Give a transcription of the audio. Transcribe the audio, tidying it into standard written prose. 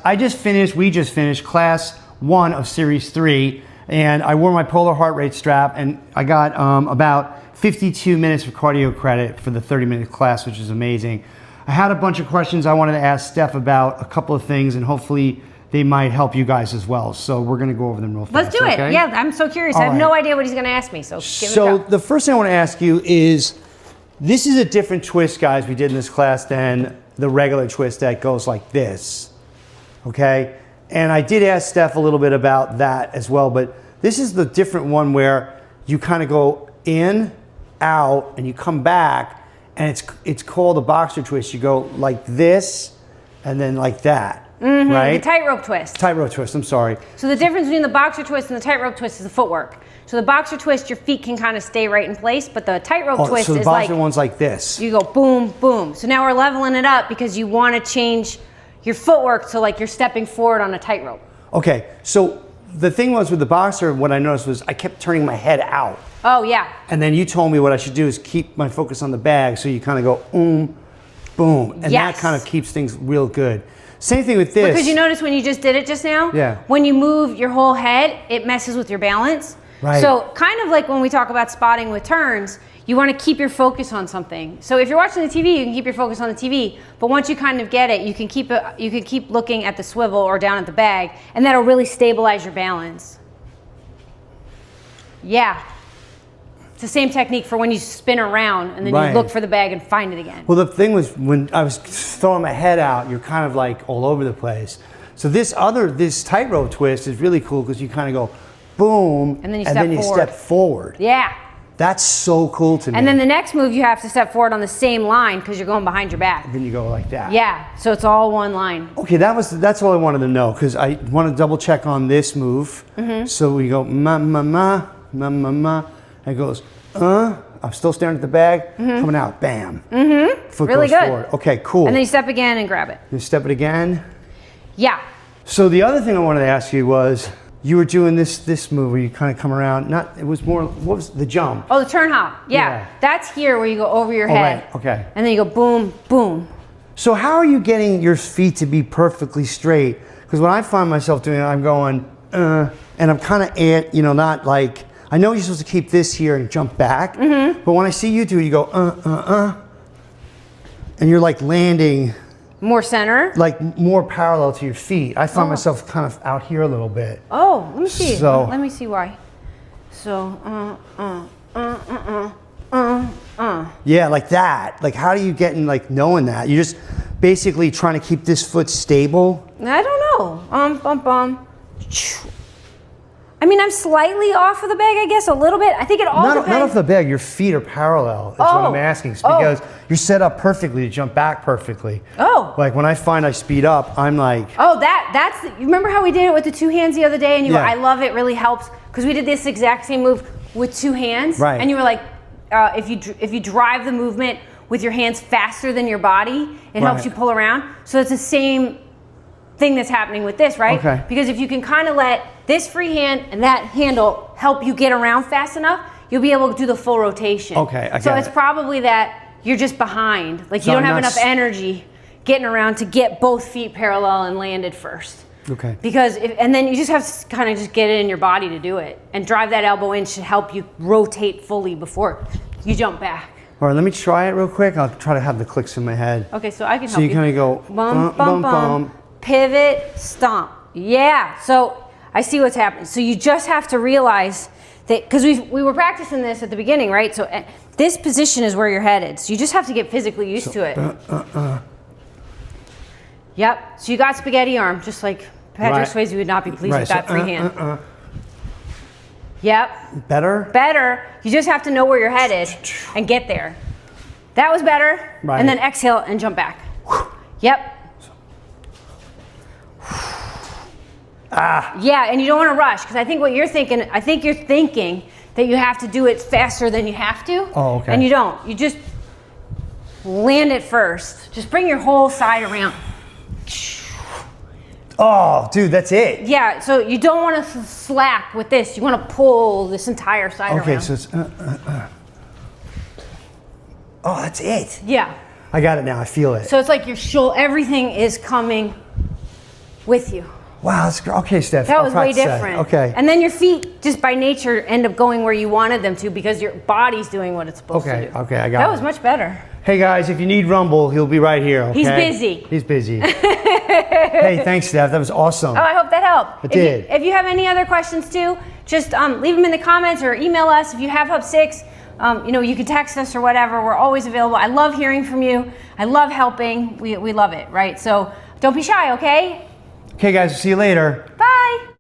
We just finished class 1 of series 3, and I wore my polar heart rate strap, and I got about 52 minutes of cardio credit for the 30-minute class, which is amazing. I had a bunch of questions I wanted to ask Steph about a couple of things, and hopefully they might help you guys as well. So we're gonna go over them real fast. Let's do it. Okay? Yeah, I'm so curious. I have no idea what he's gonna ask me, so give it a go. So the first thing I wanna ask you is, this is a different twist, guys, we did in this class than the regular twist that goes like this, okay? And I did ask Steph a little bit about that as well, but this is the different one where you kind of go in, out, and you come back, and it's called a boxer twist. You go like this, and then like that, right? The tightrope twist. Tightrope twist, I'm sorry. So the difference between the boxer twist and the tightrope twist is the footwork. So the boxer twist, your feet can kind of stay right in place, but the tightrope twist so the is boxer like, one's like this. You go boom, boom. So now we're leveling it up because you want to change your footwork so like you're stepping forward on a tightrope. Okay, so the thing was with the boxer, what I noticed was I kept turning my head out. Oh yeah. And then you told me what I should do is keep my focus on the bag, so you kind of go boom, and that kind of keeps things real good. Same thing with this. Because you notice when you just did it just now, yeah, when you move your whole head, it messes with your balance. Right. So kind of like when we talk about spotting with turns, you want to keep your focus on something. So if you're watching the TV, you can keep your focus on the TV, but once you kind of get it, you can keep looking at the swivel or down at the bag, and that'll really stabilize your balance. Yeah. It's the same technique for when you spin around and then you look for the bag and find it again. Well, the thing was, when I was throwing my head out, you're kind of like all over the place. So this tightrope twist is really cool because you kind of go boom, and then you step forward. Yeah. That's so cool to me. And then the next move, you have to step forward on the same line because you're going behind your back. And then you go like that. Yeah, so it's all one line. Okay, that's all I wanted to know, because I want to double check on this move. So we go ma ma ma ma ma ma, and it goes I'm still staring at the bag, coming out, bam. Foot really goes good. forward. Okay, cool. And then you step again and grab it. You step it again. Yeah. So the other thing I wanted to ask you was, you were doing this move where you kind of come around. It was more, what was the jump? Oh, the turn hop. Yeah. That's here where you go over your head. Right. Okay. And then you go boom, boom. So how are you getting your feet to be perfectly straight? Because when I find myself doing it, I'm going, and I'm kind of not like, I know you're supposed to keep this here and jump back, but when I see you do it, you go, and you're like landing. More center? Like more parallel to your feet. I find myself kind of out here a little bit. Oh, let me see. So, let me see why. So, yeah, like that. Like, how do you get in, like, knowing that? You're just basically trying to keep this foot stable? I don't know. I mean, I'm slightly off of the bag, I guess, a little bit. I think it all depends. Not off the bag, your feet are parallel, is what I'm asking. Because you're set up perfectly to jump back perfectly. Oh. Like, when I find I speed up, I'm like... Oh, you remember how we did it with the 2 hands the other day? And you were, I love it, really helps. Because we did this exact same move with 2 hands. Right. And you were like, if you drive the movement with your hands faster than your body, it helps you pull around. So it's the same thing that's happening with this, right? Okay. Because if you can kind of let this free hand and that handle help you get around fast enough, you'll be able to do the full rotation. Okay, So it's probably that you're just behind. Like you don't have enough energy getting around to get both feet parallel and landed first. Okay. Because, and then you just have to kind of just get it in your body to do it. And drive that elbow in should help you rotate fully before you jump back. All right, let me try it real quick. I'll try to have the clicks in my head. Okay, so I can help you. So you kind of go bum, bum, bum, pivot, stomp. Yeah, so I see what's happening. So you just have to realize that, because we were practicing this at the beginning, right? So this position is where you're headed. So you just have to get physically used to it. Yep, so you got spaghetti arm, just like Patrick Swayze would not be pleased with that free hand. Yep. Better? Better. You just have to know where you're headed and get there. That was better. Right. And then exhale and jump back. Yep. Yeah, and you don't want to rush, because I think what you're thinking, you're thinking that you have to do it faster than you have to. Oh, okay. And you don't. You just land it first. Just bring your whole side around. Oh, dude, that's it. Yeah, so you don't want to slack with this. You want to pull this entire side around. Okay, so it's Oh, that's it. Yeah. I got it now. I feel it. So it's like your shoulder, everything is coming with you. Wow, that's great. Okay, Steph. That I'll was way practice that. different. Okay. And then your feet, just by nature, end up going where you wanted them to because your body's doing what it's supposed to do. Okay, I got it. That was much better. Hey guys, if you need Rumble, he'll be right here, okay? He's busy. He's busy. Hey, thanks, Steph. That was awesome. Oh, I hope that helped. It did. If you have any other questions too, just leave them in the comments or email us. If you have HupSix, you can text us or whatever. We're always available. I love hearing from you. I love helping. We love it, right? So don't be shy, okay? Okay, guys, see you later.